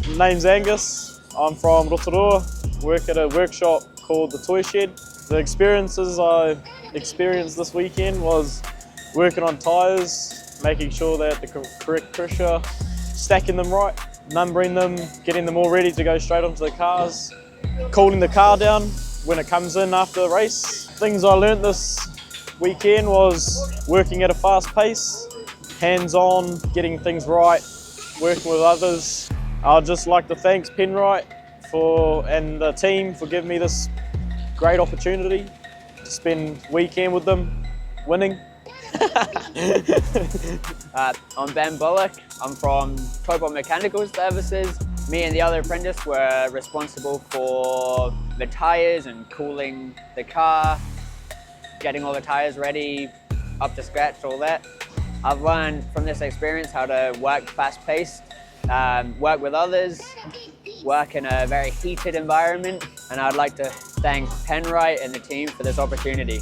Name's Angus. I'm from Rotorua. Work at a workshop called the Toy Shed. The experiences I experienced this weekend was working on tyres, making sure that the correct pressure, stacking them right, numbering them, getting them all ready to go straight onto the cars, cooling the car down when it comes in after the race. Things I learnt this weekend was working at a fast pace, hands-on, getting things right, working with others. I'd just like to thank Penrite and the team for giving me this great opportunity to spend weekend with them, winning. I'm Ben Bullock. I'm from Taupō Mechanical Services. Me and the other apprentice were responsible for the tyres and cooling the car, getting all the tyres ready, up to scratch, all that. I've learned from this experience how to work fast-paced, work with others, work in a very heated environment, and I'd like to thank Penrite and the team for this opportunity.